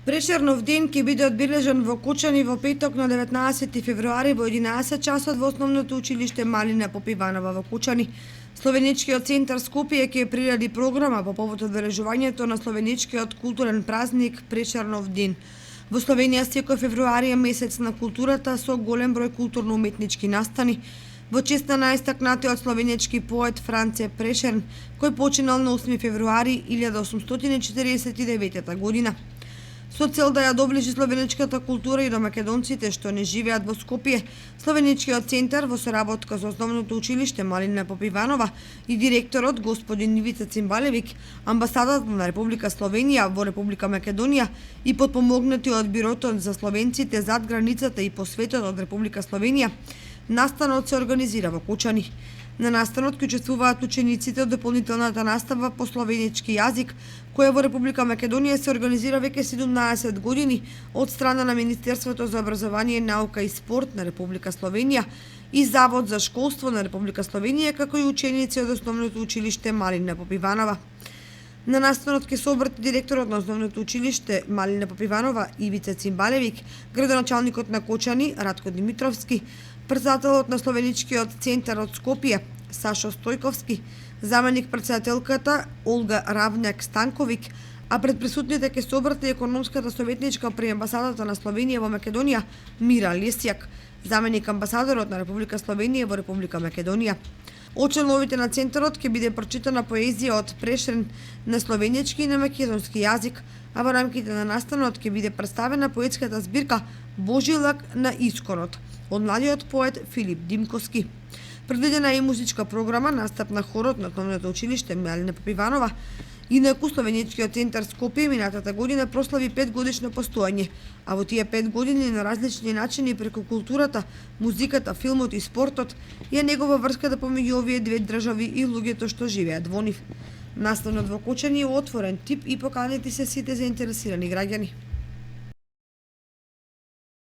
Прешернов ден ќе биде одбележан во Кочани во петок на 19 февруари во 11 часот во Основното училиште Малина Попиванова во Кочани. Словеничкиот центар Скопје ќе приреди програма по повод одбележувањето на словеничкиот културен празник Прешернов ден. Во Словенија секој февруари е месец на културата со голем број културно-уметнички настани. Во чест на најстакнатиот словенички поет Франце Прешерн, кој починал на 8 февруари 1849 година. Со цел да ја доближи словеничката култура и до македонците што не живеат во Скопје, Словеничкиот центар во соработка со Основното училиште Малина Попиванова и директорот господин Ивица Цимбалевик, амбасадата на Република Словенија во Република Македонија и подпомогнати од Бирото за словенците зад границата и по светот од Република Словенија, настанот се организира во Кочани. На настанот ќе учествуваат учениците од дополнителната настава по словенички јазик, која во Република Македонија се организира веќе 17 години од страна на Министерството за образование, наука и спорт на Република Словенија и Завод за школство на Република Словенија, како и ученици од Основното училиште Малина Попиванова. На настанот ќе се обрати директорот на Основното училиште Малина Попиванова Ивица Цимбалевик, градоначалникот на Кочани Радко Димитровски, председателот на Словеничкиот центар од Скопје Сашо Стојковски, заменик председателката Олга Равњак Станковик, а пред присутните ќе се обрати економската советничка при амбасадата на Словенија во Македонија Мира Лесјак, заменик амбасадорот на Република Словенија во Република Македонија. Од членовите на центарот ќе биде прочитана поезија од Прешерн на словенички и на македонски јазик, а во рамките на настанот ќе биде представена поетската збирка Божилак на Исконот од младиот поет Филип Димковски. Предвидена е и музичка програма, настап на хорот на Основното училиште Малина Попиванова. Инаку Словеничкиот центар Скопје минатата година прослави 5 годишно постоење, а во тие 5 години на различни начини преку културата, музиката, филмот и спортот е негова врската помеѓу овие две држави и луѓето што живеат во нив. Настанот во Кочани е отворен тип и поканети се сите заинтересирани граѓани.